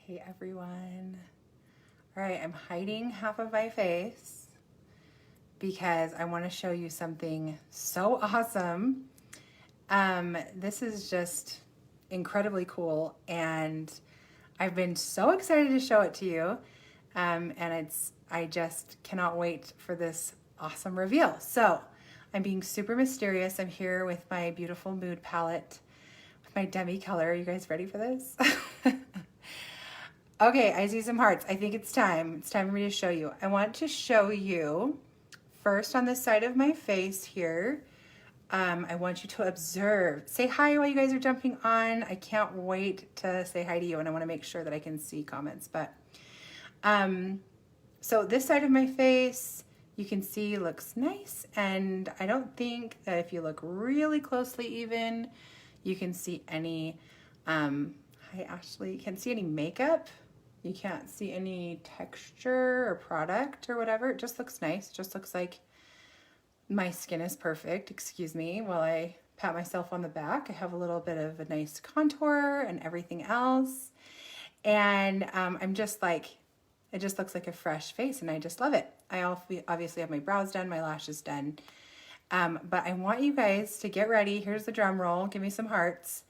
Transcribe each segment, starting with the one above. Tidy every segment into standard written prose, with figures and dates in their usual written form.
Hey everyone. All right, I'm hiding half of my face because I want to show you something so awesome. This is just incredibly cool and I've been so excited to show it to you. I just cannot wait for this awesome reveal. So I'm being super mysterious. I'm here with my beautiful mood palette with my Demi color. Are you guys ready for this? Okay, I see some hearts. I think it's time. It's time for me to show you. I want to show you first on this side of my face here. I want you to observe. Say hi while you guys are jumping on. I can't wait to say hi to you, and I want to make sure that I can see comments. But so this side of my face, you can see looks nice, and I don't think that if you look really closely even, you can see any, hi Ashley, you can't see any makeup. You can't see any texture or product or whatever. It just looks nice. It just looks like my skin is perfect, excuse me, while I pat myself on the back. I have a little bit of a nice contour and everything else. And I'm just like, it just looks like a fresh face and I just love it. I obviously have my brows done, my lashes done. But I want you guys to get ready. Here's the drum roll. Give me some hearts.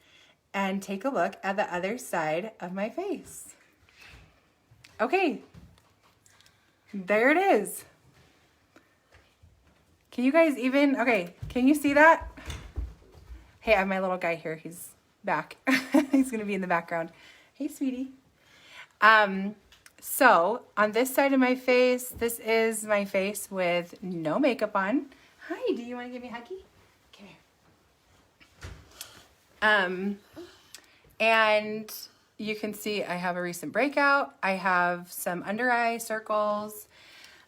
And take a look at the other side of my face. Okay, there it is. Can you guys even, okay, can you see that? Hey, I have my little guy here. He's back. He's gonna be in the background. Hey, sweetie. So on this side of my face, this is my face with no makeup on. Hi, do you wanna give me a huggy? Come here. And you can see I have a recent breakout. I have some under eye circles.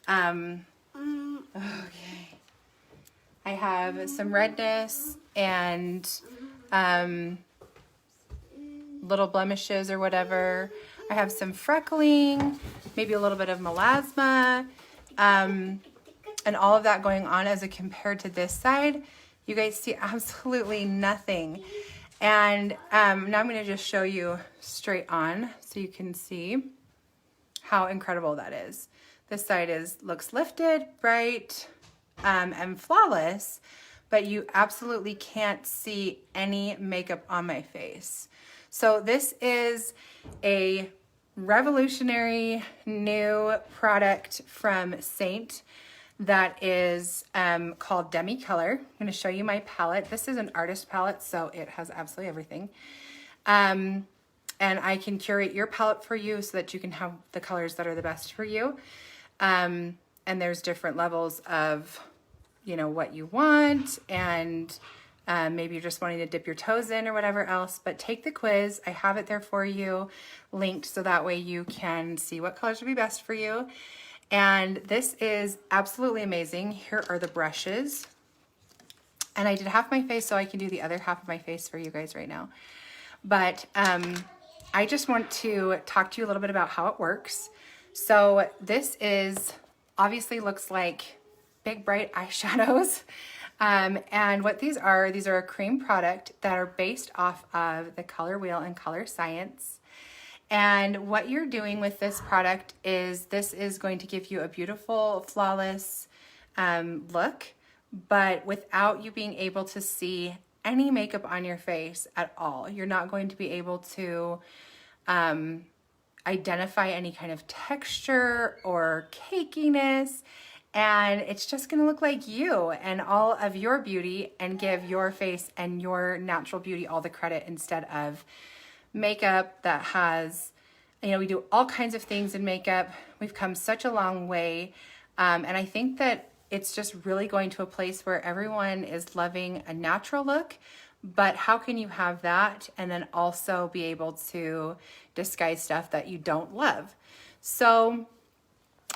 Okay. I have some redness and little blemishes or whatever. I have some freckling, maybe a little bit of melasma, and all of that going on as compared to this side. You guys see absolutely nothing. And now I'm going to just show you straight on so you can see how incredible that is. This side looks lifted, bright, and flawless, but you absolutely can't see any makeup on my face. So this is a revolutionary new product from Seint that is called Demi Color. I'm going to show you my palette. This is an artist palette, so it has absolutely everything. And I can curate your palette for you so that you can have the colors that are the best for you. And there's different levels of, you know, what you want, and maybe you're just wanting to dip your toes in or whatever else, but take the quiz. I have it there for you, linked, so that way you can see what colors would be best for you. And this is absolutely amazing. Here are the brushes. And I did half my face, so I can do the other half of my face for you guys right now. But I just want to talk to you a little bit about how it works. So this obviously looks like big bright eyeshadows. And what these are a cream product that are based off of the Color Wheel and Color Science. And what you're doing with this product is this is going to give you a beautiful, flawless look, but without you being able to see any makeup on your face at all. You're not going to be able to identify any kind of texture or cakiness, and it's just gonna look like you and all of your beauty and give your face and your natural beauty all the credit instead of makeup that has, you know, we do all kinds of things in makeup. We've come such a long way. And I think that it's just really going to a place where everyone is loving a natural look, but how can you have that and then also be able to disguise stuff that you don't love? So,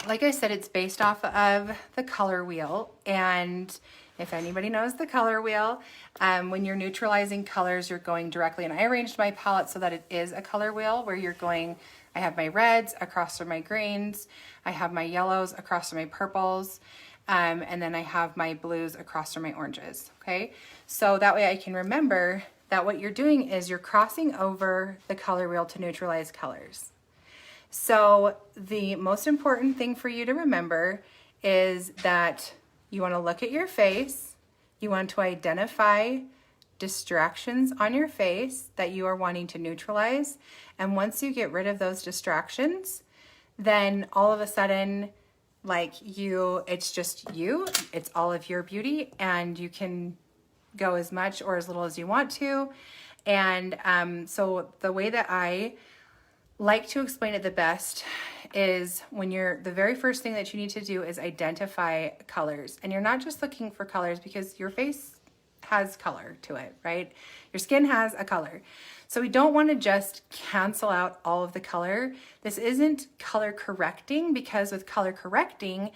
like I said, it's based off of the Color Wheel, and if anybody knows the Color Wheel, when you're neutralizing colors, you're going directly, and I arranged my palette so that it is a color wheel where you're going, I have my reds across from my greens, I have my yellows across from my purples, and then I have my blues across from my oranges, okay? So that way I can remember that what you're doing is you're crossing over the color wheel to neutralize colors. So the most important thing for you to remember is that you want to look at your face, you want to identify distractions on your face that you are wanting to neutralize. And once you get rid of those distractions, then all of a sudden, like it's just you, it's all of your beauty, and you can go as much or as little as you want to. And so the way that I like to explain it the best is when the very first thing that you need to do is identify colors. And you're not just looking for colors because your face has color to it, right? Your skin has a color. So we don't want to just cancel out all of the color. This isn't color correcting, because with color correcting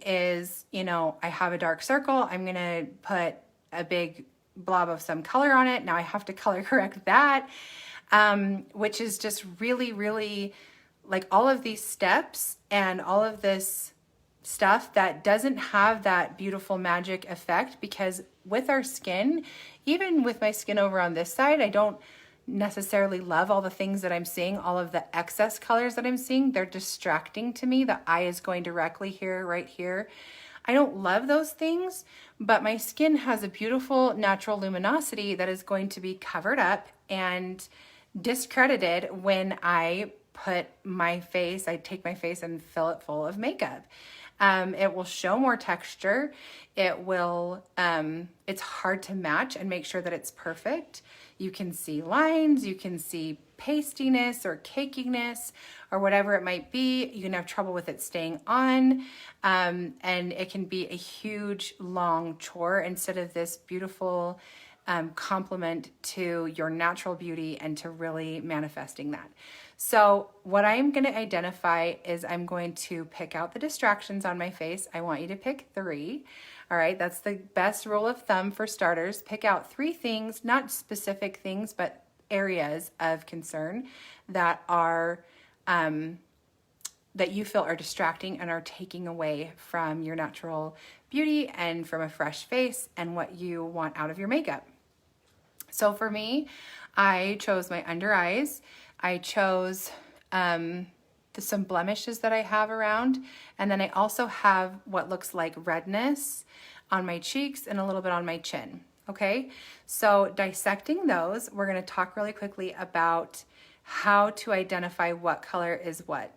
is, I have a dark circle, I'm going to put a big blob of some color on it. Now I have to color correct that, which is just really, really like all of these steps and all of this stuff that doesn't have that beautiful magic effect. Because with our skin, even with my skin over on this side, I don't necessarily love all the things that I'm seeing, all of the excess colors that I'm seeing. They're distracting to me. The eye is going directly here, right here. I don't love those things, but my skin has a beautiful natural luminosity that is going to be covered up and discredited when I take my face and fill it full of makeup. It will show more texture. It will, it's hard to match and make sure that it's perfect. You can see lines, you can see pastiness or cakiness or whatever it might be. You can have trouble with it staying on. And it can be a huge, long chore instead of this beautiful complement to your natural beauty and to really manifesting that. So what I'm going to identify is I'm going to pick out the distractions on my face. I want you to pick 3. All right, that's the best rule of thumb for starters. Pick out 3 things, not specific things, but areas of concern that are that you feel are distracting and are taking away from your natural beauty and from a fresh face and what you want out of your makeup. So for me, I chose my under eyes. I chose some blemishes that I have around. And then I also have what looks like redness on my cheeks and a little bit on my chin. Okay, so dissecting those, we're going to talk really quickly about how to identify what color is what.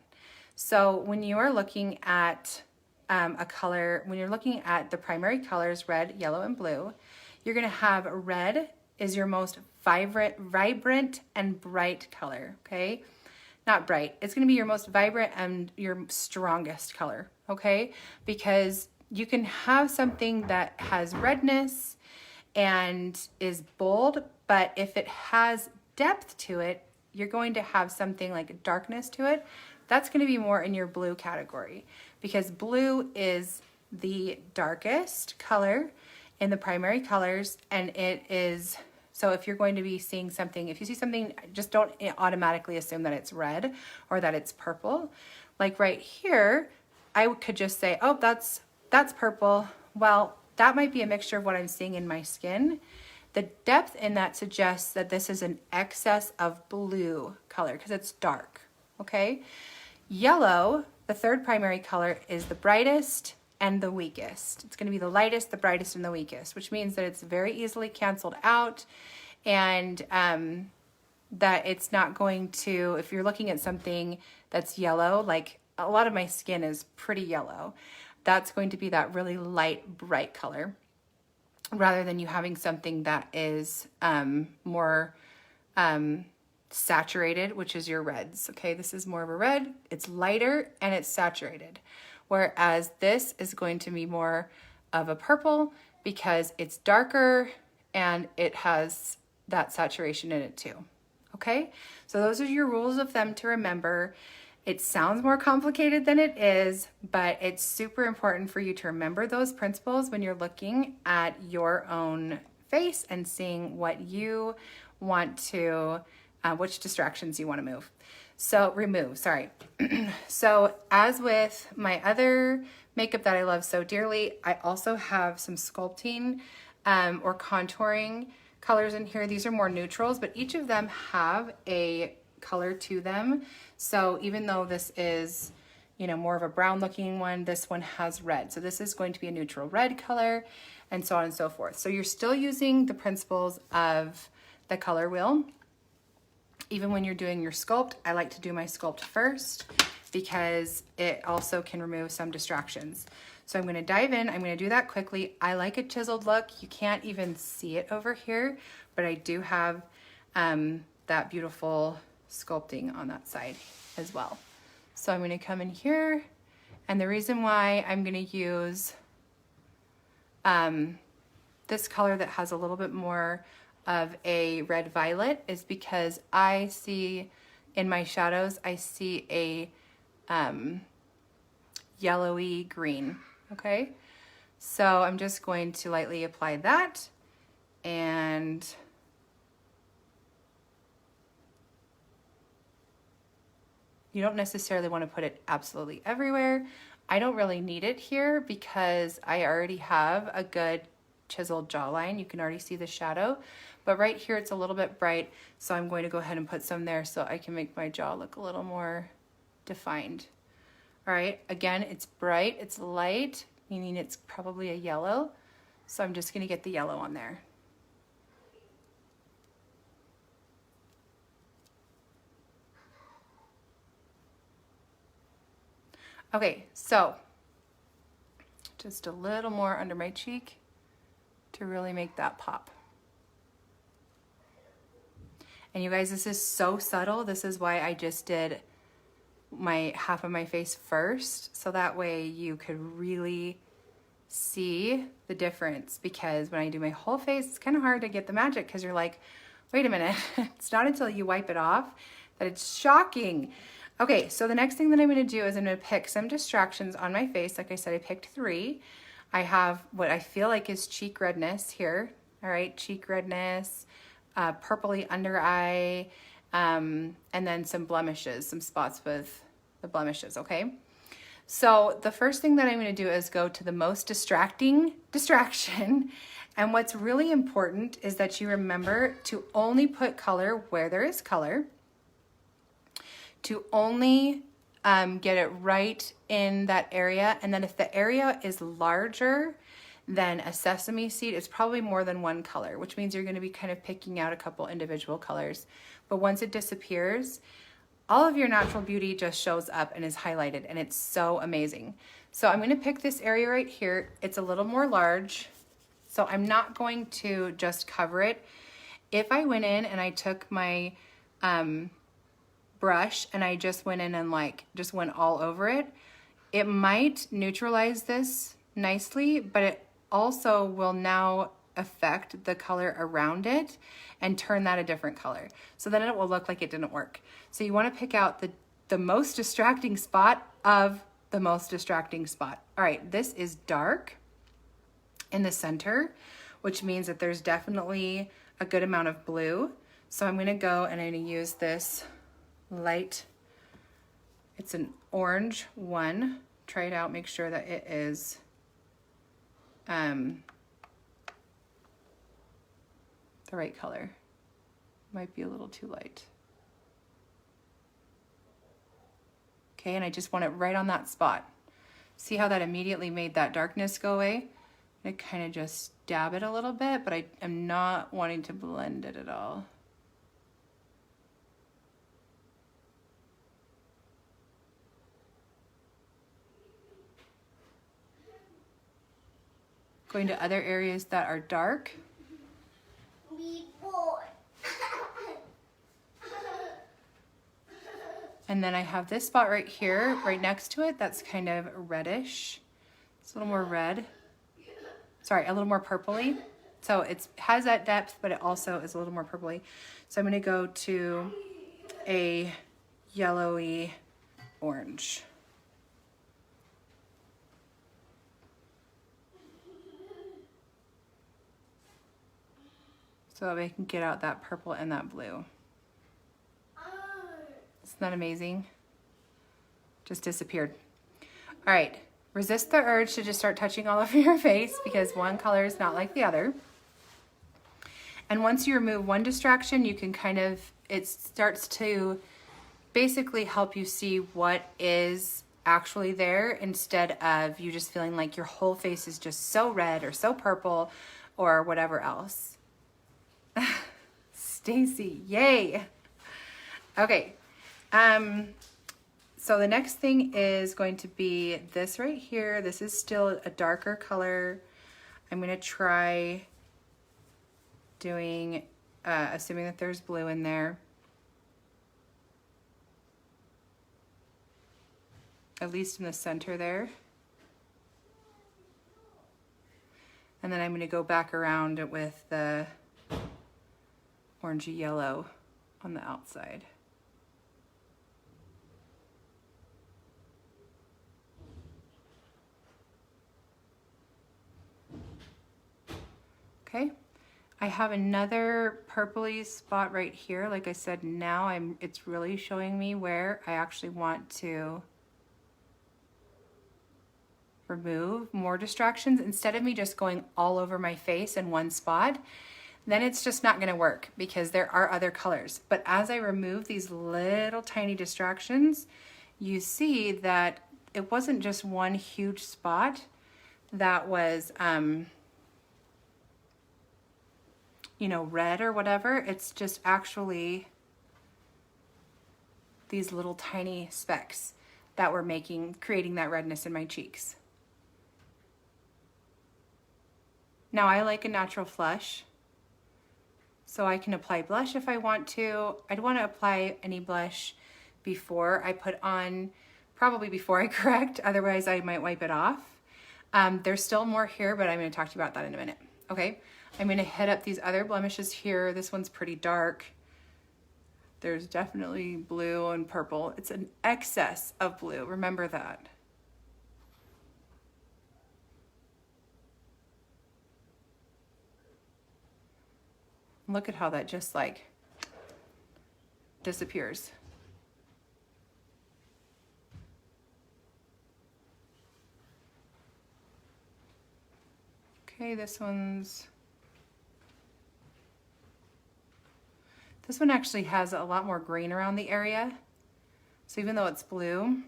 So when you are looking at a color, when you're looking at the primary colors, red, yellow, and blue, you're going to have red is your most vibrant and bright color, okay? Not bright. It's going to be your most vibrant and your strongest color, okay? Because you can have something that has redness and is bold, but if it has depth to it, you're going to have something like darkness to it. That's going to be more in your blue category, because blue is the darkest color in the primary colors, and it is, so if you're going to be seeing something, if you see something, just don't automatically assume that it's red or that it's purple. Like right here, I could just say, oh, that's purple. Well, that might be a mixture of what I'm seeing in my skin. The depth in that suggests that this is an excess of blue color because it's dark, okay? Yellow, the third primary color, is the brightest and the weakest. It's going to be the lightest, the brightest, and the weakest, which means that it's very easily canceled out, and that it's not going to, if you're looking at something that's yellow, like a lot of my skin is pretty yellow, that's going to be that really light, bright color, rather than you having something that is more saturated, which is your reds. Okay, this is more of a red, it's lighter, and it's saturated. Whereas this is going to be more of a purple because it's darker and it has that saturation in it too. Okay, so those are your rules of thumb to remember. It sounds more complicated than it is, but it's super important for you to remember those principles when you're looking at your own face and seeing what you want to, which distractions you want to remove, sorry. So as with my other makeup that I love so dearly, I also have some sculpting or contouring colors in here. These are more neutrals, but each of them have a color to them. So even though this is, you know, more of a brown looking one, this one has red. So this is going to be a neutral red color, and so on and so forth. So you're still using the principles of the color wheel. Even when you're doing your sculpt, I like to do my sculpt first because it also can remove some distractions. So I'm gonna dive in, I'm gonna do that quickly. I like a chiseled look. You can't even see it over here, but I do have that beautiful sculpting on that side as well. So I'm gonna come in here, and the reason why I'm gonna use this color that has a little bit more of a red violet is because I see in my shadows, I see a yellowy green, okay? So I'm just going to lightly apply that, and you don't necessarily want to put it absolutely everywhere. I don't really need it here because I already have a good chiseled jawline. You can already see the shadow, but right here it's a little bit bright, so I'm going to go ahead and put some there so I can make my jaw look a little more defined. All right, again, it's bright, it's light, meaning it's probably a yellow, so I'm just gonna get the yellow on there. Okay, so just a little more under my cheek to really make that pop. And you guys, this is so subtle. This is why I just did my half of my face first, so that way you could really see the difference, because when I do my whole face, it's kind of hard to get the magic because you're like, wait a minute, it's not until you wipe it off that it's shocking. Okay, so the next thing that I'm gonna do is I'm gonna pick some distractions on my face. Like I said, I picked 3. I have what I feel like is cheek redness here. All right, cheek redness, purpley under eye, and then some blemishes, some spots with the blemishes, okay? So the first thing that I'm gonna do is go to the most distracting distraction. And what's really important is that you remember to only put color where there is color, to only get it right in that area. And then if the area is larger than a sesame seed, it's probably more than one color, which means you're gonna be kind of picking out a couple individual colors. But once it disappears, all of your natural beauty just shows up and is highlighted, and it's so amazing. So I'm gonna pick this area right here. It's a little more large, so I'm not going to just cover it. If I went in and I took my brush and I just went in and just went all over it, it might neutralize this nicely, but it also will now affect the color around it and turn that a different color. So then it will look like it didn't work. So you want to pick out the most distracting spot of the most distracting spot. All right, this is dark in the center, which means that there's definitely a good amount of blue. So I'm gonna go and I'm gonna use this light, it's an orange one. Try it out, make sure that it is the right color. Might be a little too light. Okay, and I just want it right on that spot. See how that immediately made that darkness go away? I kind of just dab it a little bit, but I am not wanting to blend it at all. Going to other areas that are dark. And then I have this spot right here, right next to it, that's kind of reddish. It's a little more red. Sorry, a little more purpley. So it has that depth, but it also is a little more purpley. So I'm gonna go to a yellowy orange. So I can get out that purple and that blue. Isn't that amazing? Just disappeared. All right, resist the urge to just start touching all over your face because one color is not like the other. And once you remove one distraction, you can kind of, it starts to basically help you see what is actually there instead of you just feeling like your whole face is just so red or so purple or whatever else. Stacy, yay. Okay. So the next thing is going to be this right here. This is still a darker color. I'm going to try doing, assuming that there's blue in there. At least in the center there. And then I'm going to go back around with the orangey yellow on the outside. Okay, I have another purpley spot right here. Like I said, now it's really showing me where I actually want to remove more distractions instead of me just going all over my face in one spot. Then it's just not going to work because there are other colors. But as I remove these little tiny distractions, you see that it wasn't just one huge spot that was, you know, red or whatever. It's just actually these little tiny specks that were creating that redness in my cheeks. Now I like a natural flush, so I can apply blush if I want to. I'd want to apply any blush before I put on, probably before I correct, otherwise I might wipe it off. There's still more here, but I'm going to talk to you about that in a minute. Okay, I'm going to hit up these other blemishes here. This one's pretty dark. There's definitely blue and purple. It's an excess of blue, remember that. Look at how that just like disappears. Okay, this one actually has a lot more green around the area. So even though it's blue-ish,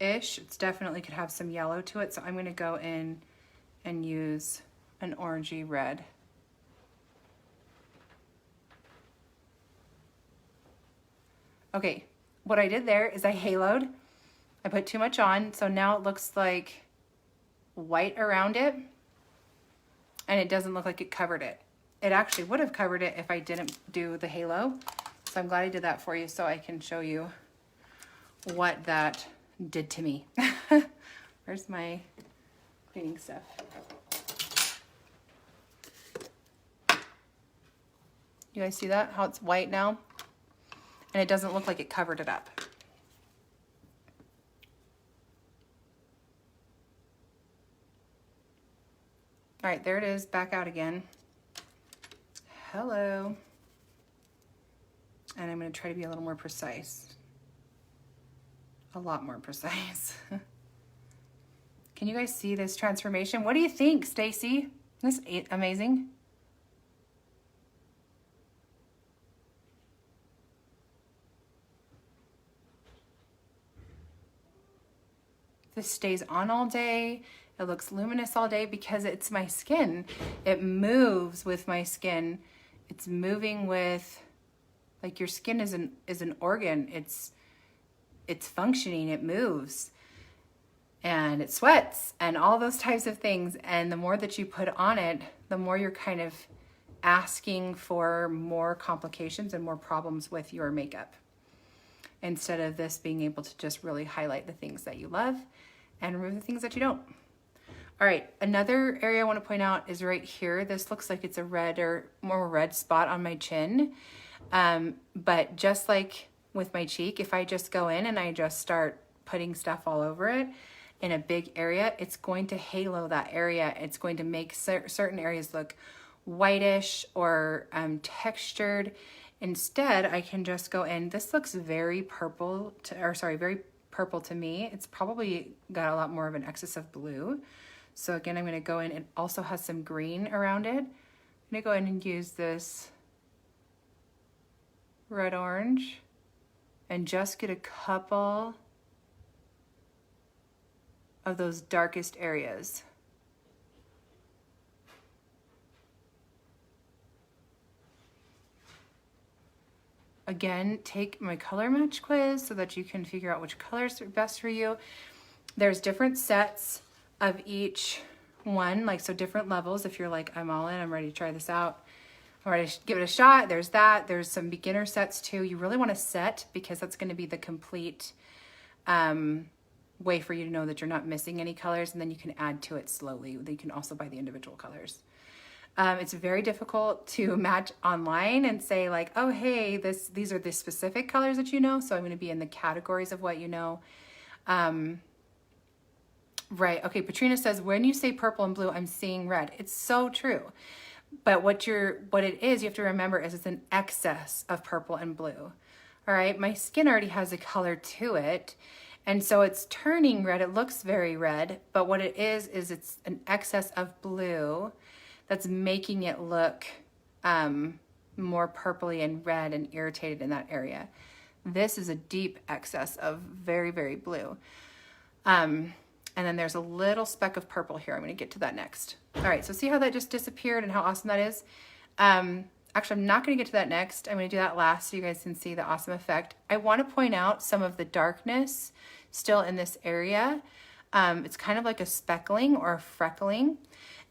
it's definitely could have some yellow to it. So I'm going to go in and use an orangey red. Okay, what I did there is I haloed. I put too much on, so now it looks like white around it, and it doesn't look like it covered it. It actually would have covered it if I didn't do the halo, so I'm glad I did that for you so I can show you what that did to me. Where's my cleaning stuff? You guys see that? How it's white now? And it doesn't look like it covered it up. All right, there it is, back out again. Hello. And I'm gonna try to be a little more precise. A lot more precise. Can you guys see this transformation? What do you think, Stacy? Isn't this amazing? This stays on all day. It looks luminous all day because it's my skin. It moves with my skin. It's moving with, like your skin is an organ. It's functioning, it moves. And it sweats and all those types of things. And the more that you put on it, the more you're kind of asking for more complications and more problems with your makeup. Instead of this being able to just really highlight the things that you love and remove the things that you don't. All right, another area I want to point out is right here. This looks like it's a red or more red spot on my chin. But just like with my cheek, if I just go in and I just start putting stuff all over it in a big area, it's going to halo that area. It's going to make certain areas look whitish or textured. Instead, I can just go in. This looks very purple, very purple to me. It's probably got a lot more of an excess of blue. So again, I'm going to go in. It also has some green around it. I'm going to go in and use this red-orange and just get a couple of those darkest areas. Again, take my color match quiz so that you can figure out which colors are best for you. There's different sets of each one, like so different levels. If you're like, I'm all in, I'm ready to try this out, I'm ready to give it a shot. There's that. There's some beginner sets too. You really want to set because that's going to be the complete way for you to know that you're not missing any colors, and then you can add to it slowly. You can also buy the individual colors. It's very difficult to match online and say like, oh, hey, these are the specific colors that you know, so I'm going to be in the categories of what you know. Right. Okay. Patrina says, when you say purple and blue, I'm seeing red. It's so true. But what it is, you have to remember is it's an excess of purple and blue. All right. My skin already has a color to it. And so it's turning red. It looks very red, but what it is it's an excess of blue that's making it look more purpley and red and irritated in that area. This is a deep excess of very, very blue. And then there's a little speck of purple here. I'm going to get to that next. All right, so see how that just disappeared and how awesome that is? Actually, I'm not going to get to that next. I'm going to do that last so you guys can see the awesome effect. I want to point out some of the darkness still in this area. It's kind of like a speckling or a freckling.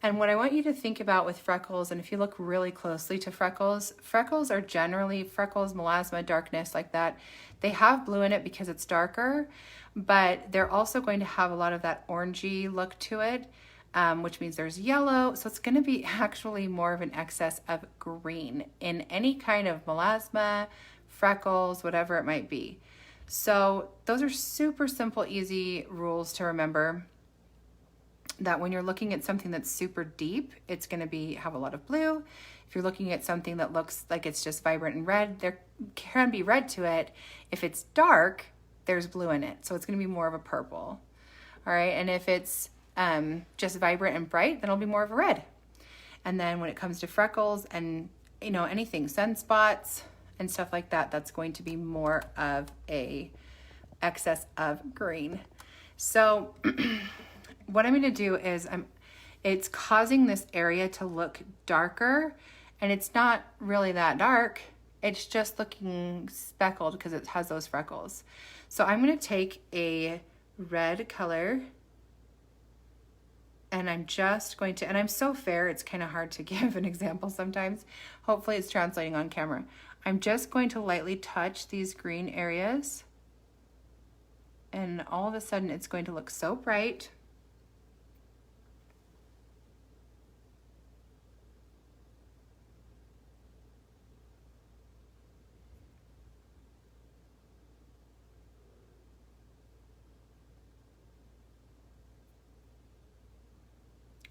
And what I want you to think about with freckles, and if you look really closely to freckles, freckles are generally, freckles, melasma, darkness like that, they have blue in it because it's darker, but they're also going to have a lot of that orangey look to it, which means there's yellow. So it's going to be actually more of an excess of green in any kind of melasma, freckles, whatever it might be. So those are super simple, easy rules to remember. That when you're looking at something that's super deep, it's going to have a lot of blue. If you're looking at something that looks like it's just vibrant and red, there can be red to it. If it's dark, there's blue in it. So it's going to be more of a purple. All right. And if it's just vibrant and bright, then it'll be more of a red. And then when it comes to freckles and, you know, anything, sunspots and stuff like that, that's going to be more of a excess of green. So what I'm going to do is it's causing this area to look darker, and it's not really that dark. It's just looking speckled because it has those freckles. So I'm going to take a red color, and I'm just going to, and I'm so fair, it's kind of hard to give an example sometimes. Hopefully it's translating on camera. I'm just going to lightly touch these green areas, and all of a sudden it's going to look so bright.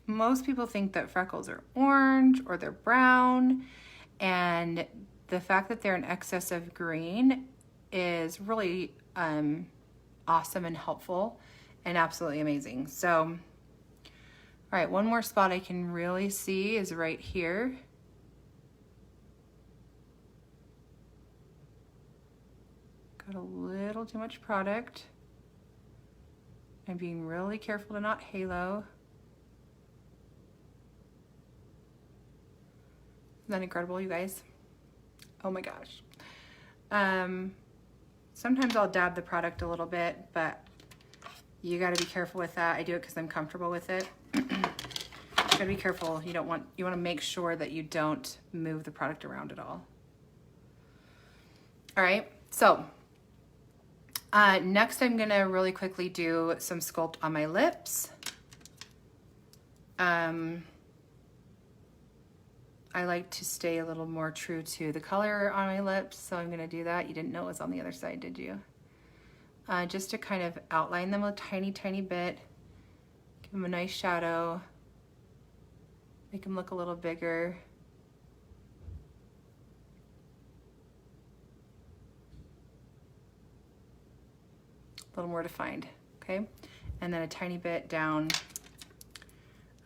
Most people think that freckles are orange or they're brown, and the fact that they're in excess of green is really awesome and helpful and absolutely amazing. So, all right, one more spot I can really see is right here. Got a little too much product. I'm being really careful to not halo. Isn't that incredible, you guys? Oh my gosh. Sometimes I'll dab the product a little bit, but you got to be careful with that. I do it because I'm comfortable with it. You got to be careful. You want to make sure that you don't move the product around at all. All right. So next I'm going to really quickly do some sculpt on my lips. I like to stay a little more true to the color on my lips, so I'm going to do that. You didn't know it was on the other side, did you? Just to kind of outline them a tiny, tiny bit. Give them a nice shadow. Make them look a little bigger. A little more defined, okay? And then a tiny bit down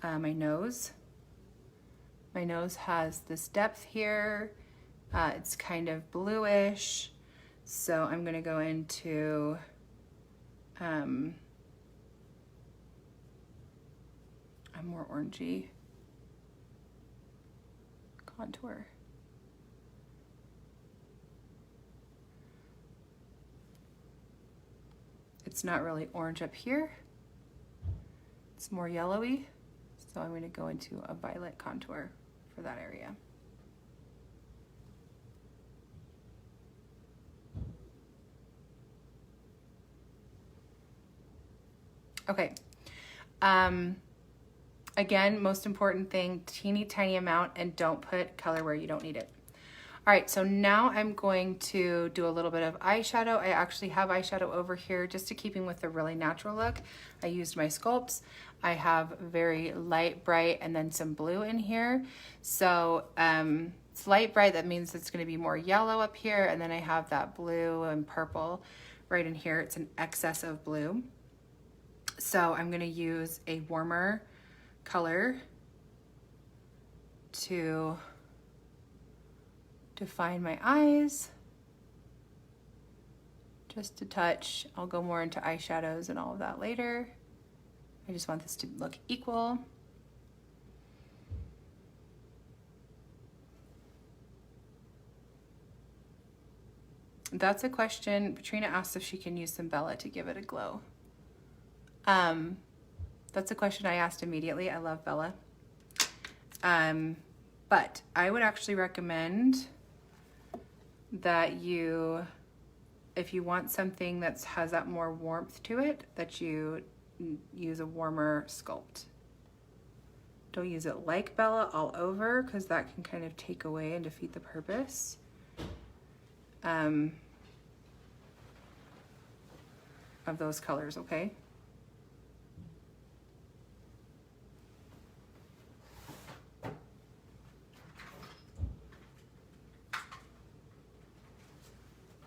my nose. My nose has this depth here. It's kind of bluish. So I'm gonna go into a more orangey contour. It's not really orange up here. It's more yellowy. So I'm going to go into a violet contour for that area. Okay. Again, most important thing, teeny tiny amount, and don't put color where you don't need it. All right, so now I'm going to do a little bit of eyeshadow. I actually have eyeshadow over here just to keeping with the really natural look. I used my sculpts. I have very light, bright, and then some blue in here. So it's light, bright, that means it's gonna be more yellow up here, and then I have that blue and purple right in here. It's an excess of blue. So I'm gonna use a warmer color to define my eyes, just a touch. I'll go more into eyeshadows and all of that later. I just want this to look equal. That's a question. Patrina asked if she can use some Bella to give it a glow. That's a question I asked immediately. I love Bella. But I would actually recommend that you, if you want something that has that more warmth to it, that you use a warmer sculpt. Don't use it like Bella all over, because that can kind of take away and defeat the purpose. Of those colors, okay?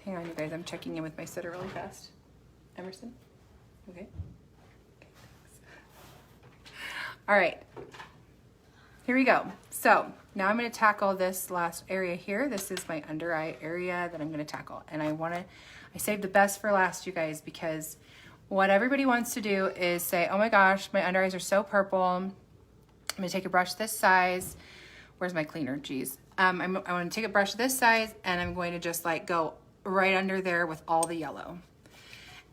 Hang on, you guys, I'm checking in with my sitter really fast. Emerson? Okay. All right, here we go. So now I'm gonna tackle this last area here. This is my under eye area that I'm gonna tackle. And I saved the best for last, you guys, because what everybody wants to do is say, oh my gosh, my under eyes are so purple. I'm gonna take a brush this size. Where's my cleaner? Geez. I wanna take a brush this size, and I'm going to just like go right under there with all the yellow.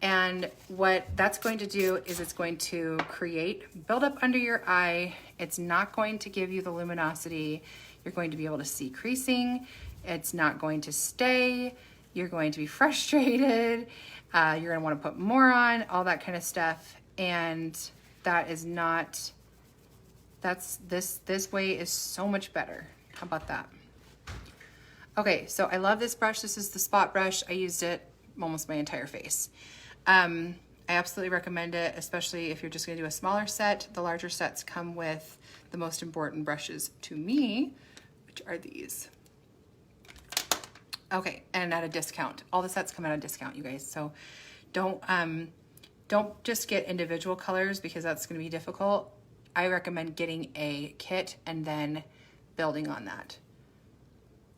And what that's going to do is it's going to create buildup under your eye. It's not going to give you the luminosity. You're going to be able to see creasing. It's not going to stay. You're going to be frustrated. You're going to want to put more on, all that kind of stuff. And that is not, this way is so much better. How about that? Okay, so I love this brush. This is the spot brush. I used it almost my entire face. I absolutely recommend it, especially if you're just gonna do a smaller set. The larger sets come with the most important brushes to me, which are these. Okay, and at a discount. All the sets come at a discount, you guys. So don't just get individual colors, because that's gonna be difficult. I recommend getting a kit and then building on that.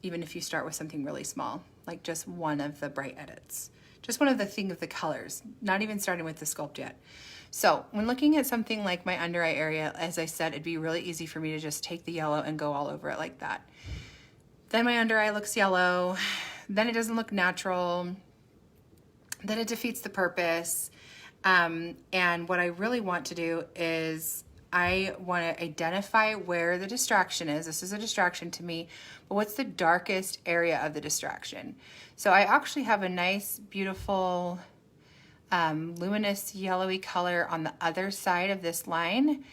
Even if you start with something really small, like just one of the bright edits. Just one of the thing of the colors, not even starting with the sculpt yet. So when looking at something like my under eye area, as I said, it'd be really easy for me to just take the yellow and go all over it like that. Then my under eye looks yellow, then it doesn't look natural, then it defeats the purpose. And what I really want to do is I want to identify where the distraction is. This is a distraction to me, but what's the darkest area of the distraction? So I actually have a nice, beautiful, luminous yellowy color on the other side of this line,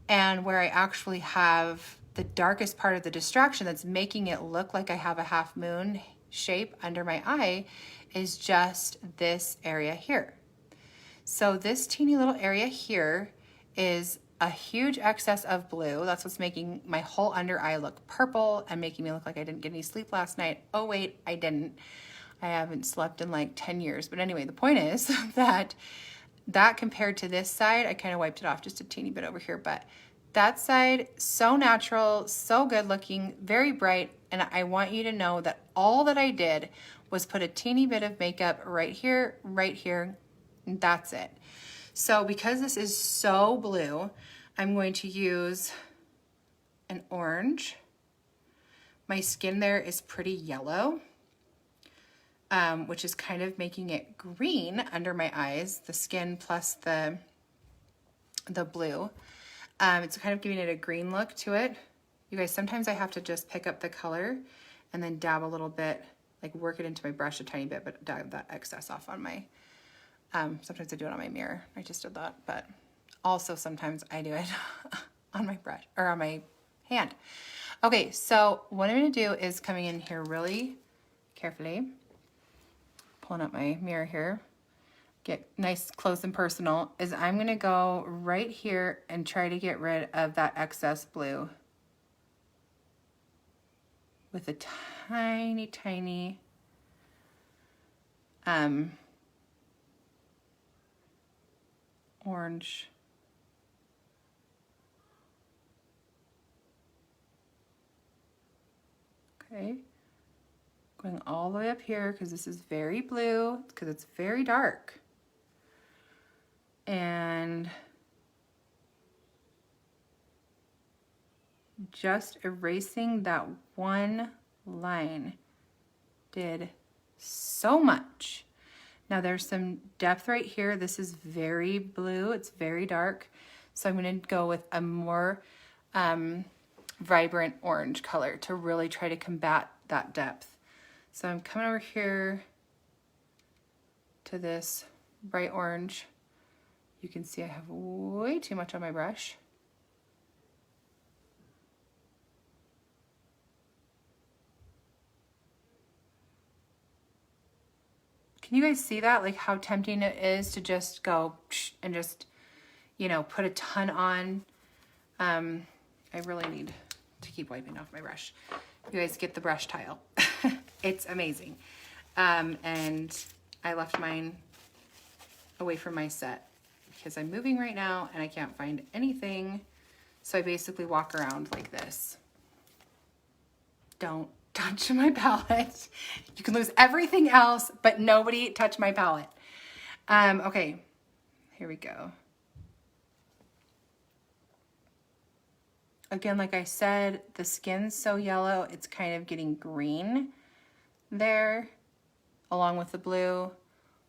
and where I actually have the darkest part of the distraction that's making it look like I have a half moon shape under my eye is just this area here. So this teeny little area here is a huge excess of blue. That's what's making my whole under eye look purple and making me look like I didn't get any sleep last night. Oh wait, I didn't. I haven't slept in like 10 years. But anyway, the point is that compared to this side, I kind of wiped it off just a teeny bit over here, but that side, so natural, so good looking, very bright. And I want you to know that all that I did was put a teeny bit of makeup right here, and that's it. So because this is so blue, I'm going to use an orange. My skin there is pretty yellow, which is kind of making it green under my eyes, the skin plus the blue. It's kind of giving it a green look to it. You guys, sometimes I have to just pick up the color and then dab a little bit, like work it into my brush a tiny bit, but dab that excess off on my, sometimes I do it on my mirror. I just did that, but also sometimes I do it on my brush or on my hand. Okay, so what I'm gonna do is coming in here really carefully, pulling up my mirror here, get nice, close and personal, is I'm gonna go right here and try to get rid of that excess blue with a tiny, tiny orange. Okay, going all the way up here because this is very blue, because it's very dark. And just erasing that one line did so much. Now there's some depth right here. This is very blue, it's very dark. So I'm gonna go with a more vibrant orange color to really try to combat that depth. So I'm coming over here to this bright orange. You can see I have way too much on my brush. Can you guys see that? Like how tempting it is to just go and just, you know, put a ton on. I really need to keep wiping off my brush. You guys get the brush tile. It's amazing. And I left mine away from my set because I'm moving right now and I can't find anything. So I basically walk around like this. Don't touch my palette. You can lose everything else, but nobody touch my palette. Okay, here we go. Again, like I said, the skin's so yellow, it's kind of getting green there, along with the blue.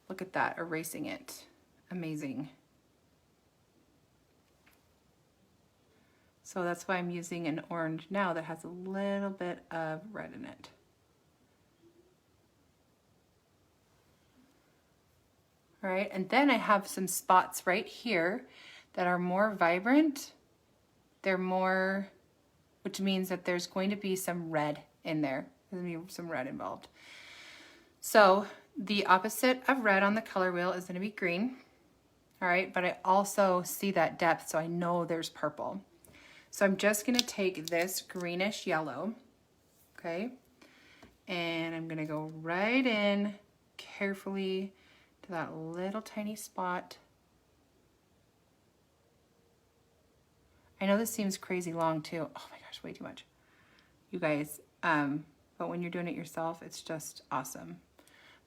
Look at that, erasing it. Amazing. So that's why I'm using an orange now that has a little bit of red in it. All right, and then I have some spots right here that are more vibrant. They're more, which means that there's going to be some red in there. There's gonna be some red involved. So the opposite of red on the color wheel is gonna be green. All right, but I also see that depth, so I know there's purple. So I'm just gonna take this greenish yellow, okay? And I'm gonna go right in carefully to that little tiny spot. I know this seems crazy long too. Oh my gosh, way too much. You guys, but when you're doing it yourself, it's just awesome.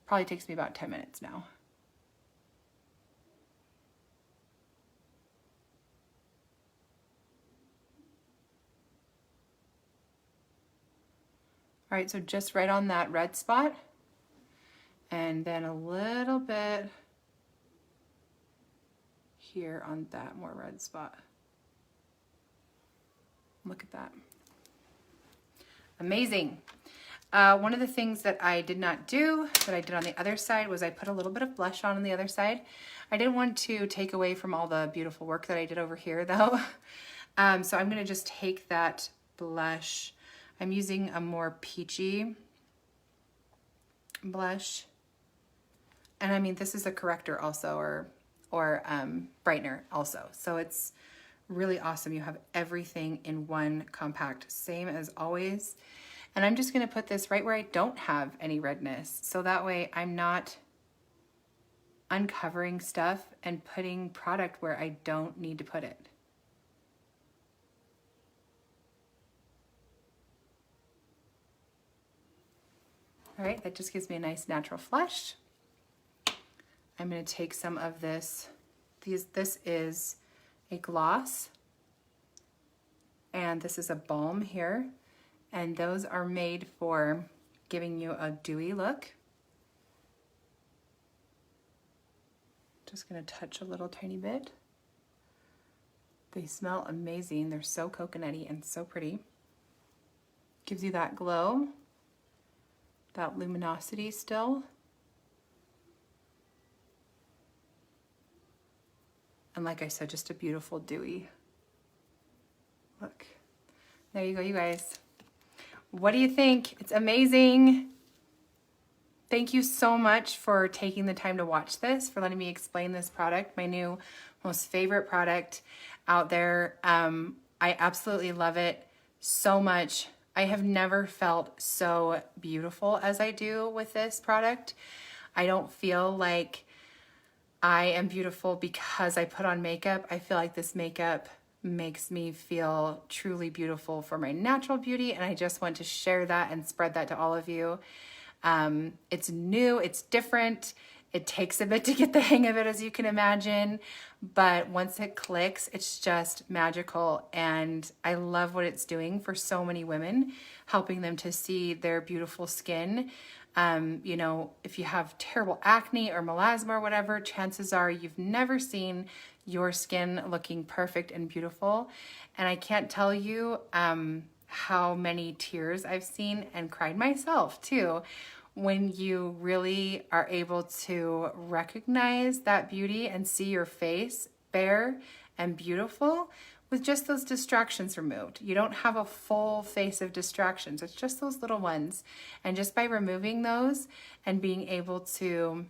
Probably takes me about 10 minutes now. All right, so just right on that red spot, and then a little bit here on that more red spot. Look at that. Amazing. One of the things that I did not do, that I did on the other side, was I put a little bit of blush on the other side. I didn't want to take away from all the beautiful work that I did over here though. So I'm gonna just take that blush. I'm using a more peachy blush. And I mean, this is a corrector also, or brightener also. So it's really awesome. You have everything in one compact, same as always. And I'm just gonna put this right where I don't have any redness. So that way I'm not uncovering stuff and putting product where I don't need to put it. All right, that just gives me a nice natural flush. I'm going to take some of this. This is a gloss, and this is a balm here, and those are made for giving you a dewy look. Just going to touch a little tiny bit. They smell amazing. They're so coconutty and so pretty. Gives you that glow, that luminosity still. And like I said, just a beautiful dewy look. There you go, you guys. What do you think? It's amazing. Thank you so much for taking the time to watch this, for letting me explain this product, my new most favorite product out there. I absolutely love it so much. I have never felt so beautiful as I do with this product. I don't feel like I am beautiful because I put on makeup. I feel like this makeup makes me feel truly beautiful for my natural beauty, and I just want to share that and spread that to all of you. It's new, it's different. It takes a bit to get the hang of it, as you can imagine, but once it clicks, it's just magical, and I love what it's doing for so many women, helping them to see their beautiful skin. You know, if you have terrible acne or melasma or whatever, chances are you've never seen your skin looking perfect and beautiful. And I can't tell you how many tears I've seen and cried myself too when you really are able to recognize that beauty and see your face bare and beautiful with just those distractions removed. You don't have a full face of distractions. It's just those little ones. And just by removing those and being able to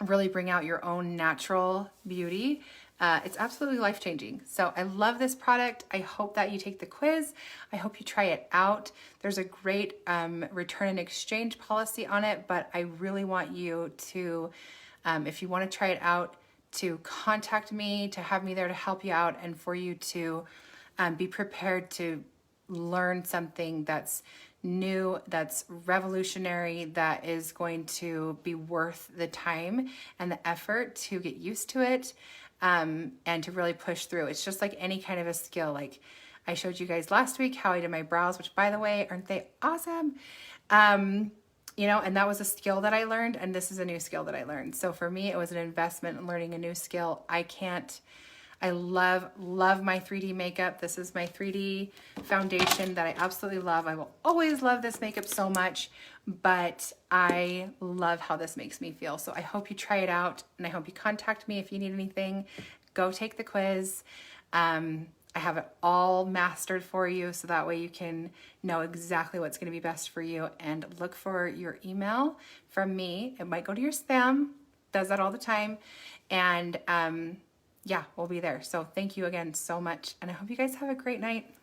really bring out your own natural beauty, it's absolutely life-changing. So I love this product. I hope that you take the quiz. I hope you try it out. There's a great return and exchange policy on it, but I really want you to, if you want to try it out, to contact me, to have me there to help you out, and for you to be prepared to learn something that's new, that's revolutionary, that is going to be worth the time and the effort to get used to it, and to really push through. It's just like any kind of a skill. Like I showed you guys last week how I did my brows, which, by the way, aren't they awesome? You know, and that was a skill that I learned, and this is a new skill that I learned. So for me, it was an investment in learning a new skill. I love my 3D makeup. This is my 3D foundation that I absolutely love. I will always love this makeup so much, but I love how this makes me feel. So I hope you try it out, and I hope you contact me if you need anything. Go take the quiz. I have it all mastered for you, so that way you can know exactly what's going to be best for you, and look for your email from me. It might go to your spam, does that all the time. And yeah, we'll be there. So thank you again so much, and I hope you guys have a great night.